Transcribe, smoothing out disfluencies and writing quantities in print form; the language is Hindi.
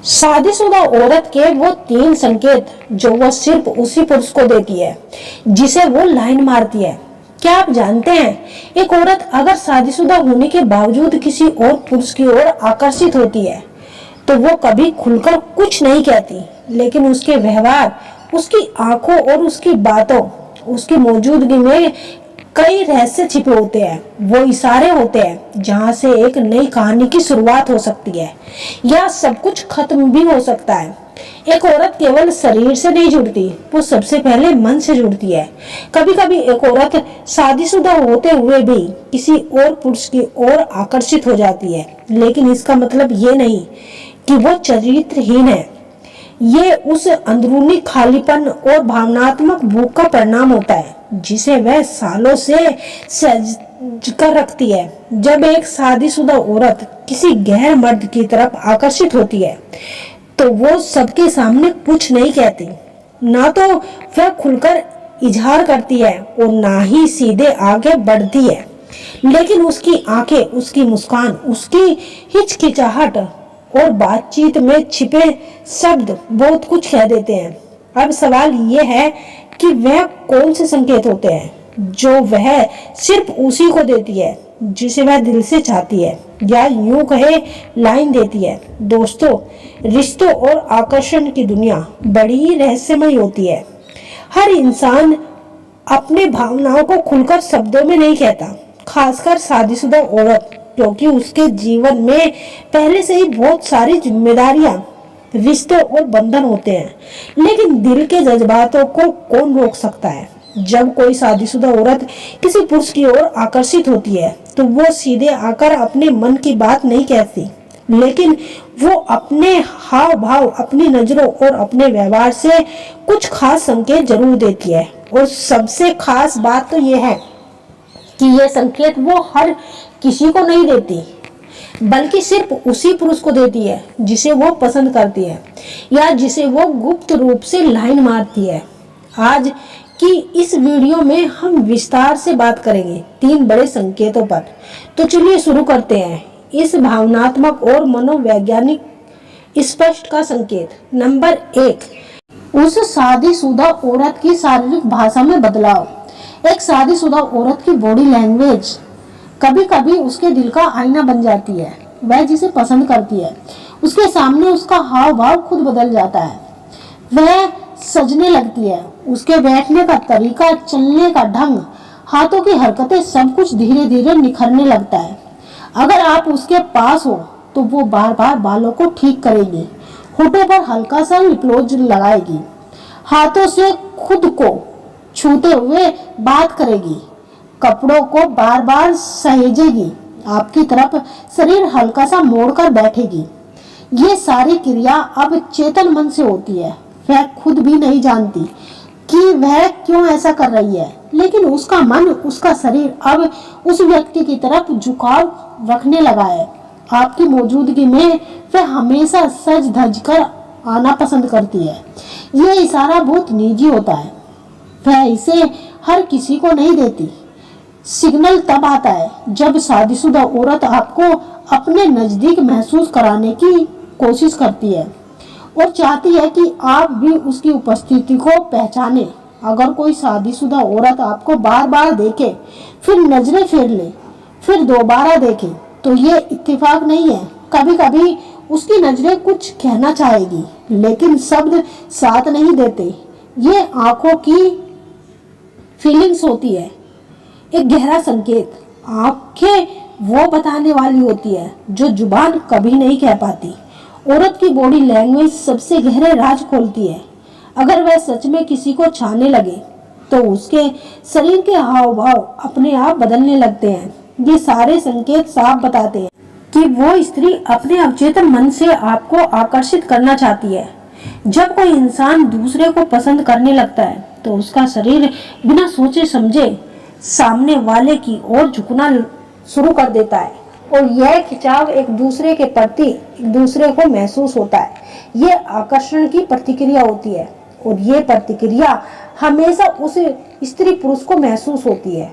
शादीशुदा औरत के वो 3 संकेत जो वह सिर्फ उसी पुरुष को देती है जिसे वो लाइन मारती है। क्या आप जानते हैं एक औरत अगर शादीशुदा होने के बावजूद किसी और पुरुष की ओर आकर्षित होती है तो वो कभी खुलकर कुछ नहीं कहती, लेकिन उसके व्यवहार, उसकी आंखों और उसकी बातों, उसकी मौजूदगी में कई रहस्य छिपे होते हैं। वो इशारे होते हैं जहां से एक नई कहानी की शुरुआत हो सकती है या सब कुछ खत्म भी हो सकता है। एक औरत केवल शरीर से नहीं जुड़ती, वो सबसे पहले मन से जुड़ती है। कभी कभी एक औरत शादीशुदा होते हुए भी किसी और पुरुष की ओर आकर्षित हो जाती है, लेकिन इसका मतलब ये नहीं कि वो चरित्रहीन है। ये उस अंदरूनी खालीपन और भावनात्मक भूख का परिणाम होता है जिसे वह सालों से सज कर रखती है। जब एक शादीशुदा औरत किसी गैर मर्द की तरफ आकर्षित होती है तो वो सबके सामने कुछ नहीं कहती, ना तो वह खुलकर इजहार करती है और ना ही सीधे आगे बढ़ती है, लेकिन उसकी आंखें, उसकी मुस्कान, उसकी हिचकिचाहट और बातचीत में छिपे शब्द बहुत कुछ कह देते हैं। अब सवाल ये है कि वह कौन से संकेत होते हैं जो वह सिर्फ उसी को देती है जिसे वह दिल से चाहती है, या यूं कहे लाइन देती है। दोस्तों, रिश्तों और आकर्षण की दुनिया बड़ी ही रहस्यमय होती है। हर इंसान अपने भावनाओं को खुलकर शब्दों में नहीं कहता, खासकर शादीशुदा औरत, क्योंकि उसके जीवन में पहले से ही बहुत सारी जिम्मेदारियां, रिश्ते और बंधन होते हैं। लेकिन दिल के जज्बातों को कौन रोक सकता है? जब कोई शादीशुदा औरत किसी पुरुष की ओर आकर्षित होती है तो वो सीधे आकर अपने मन की बात नहीं कहती, लेकिन वो अपने हाव भाव, अपनी नजरों और अपने व्यवहार से कुछ खास संकेत जरूर देती है। और सबसे खास बात तो ये है कि ये संकेत वो हर किसी को नहीं देती, बल्कि सिर्फ उसी पुरुष को देती है जिसे वो पसंद करती है या जिसे वो गुप्त रूप से लाइन मारती है। आज की इस वीडियो में हम विस्तार से बात करेंगे 3 बड़े संकेतों पर। तो चलिए शुरू करते हैं इस भावनात्मक और मनोवैज्ञानिक स्पष्ट का संकेत। नंबर 1, उस शादीशुदा औरत की शारीरिक भाषा में बदलाव। एक शादीशुदा औरत की बॉडी लैंग्वेज कभी कभी उसके दिल का आईना बन जाती है। वह जिसे पसंद करती है उसके सामने उसका हाव भाव खुद बदल जाता है। वह सजने लगती है, उसके बैठने का तरीका, चलने का ढंग, हाथों की हरकतें, सब कुछ धीरे धीरे निखरने लगता है। अगर आप उसके पास हो तो वो बार बार बालों को ठीक करेगी, होठों पर हल्का सा लिपलोज लगाएगी, हाथों से खुद को छूते हुए बात करेगी, कपड़ों को बार बार सहेजेगी, आपकी तरफ शरीर हल्का सा मोड़कर बैठेगी। ये सारी क्रिया अब चेतन मन से होती है। वह खुद भी नहीं जानती कि वह क्यों ऐसा कर रही है, लेकिन उसका मन, उसका शरीर अब उस व्यक्ति की तरफ झुकाव रखने लगा है। आपकी मौजूदगी में वह हमेशा सज धज कर आना पसंद करती है। ये इशारा बहुत निजी होता है, वह इसे हर किसी को नहीं देती। सिग्नल तब आता है जब शादीशुदा औरत आपको अपने नजदीक महसूस कराने की कोशिश करती है और चाहती है कि आप भी उसकी उपस्थिति को पहचाने। अगर कोई शादीशुदा औरत आपको बार बार देखे, फिर नजरें फेर ले, फिर दोबारा देखे, तो ये इत्तेफाक नहीं है। कभी कभी उसकी नजरें कुछ कहना चाहेगी, लेकिन शब्द साथ नहीं देते। ये आंखों की फीलिंग्स होती है, एक गहरा संकेत। आंखें वो बताने वाली होती है जो जुबान कभी नहीं कह पाती। औरत की बॉडी लैंग्वेज सबसे गहरे राज खोलती है। अगर वह सच में किसी को चाहने लगे तो उसके शरीर के हाव भाव अपने आप बदलने लगते हैं। ये सारे संकेत साफ बताते हैं कि वो स्त्री अपने अवचेतन मन से आपको आकर्षित करना चाहती है। जब कोई इंसान दूसरे को पसंद करने लगता है तो उसका शरीर बिना सोचे समझे सामने वाले की ओर झुकना शुरू कर देता है और यह खिंचाव एक दूसरे के प्रति एक दूसरे को महसूस होता है। यह आकर्षण की प्रतिक्रिया होती है और ये प्रतिक्रिया हमेशा उस स्त्री पुरुष को महसूस होती है।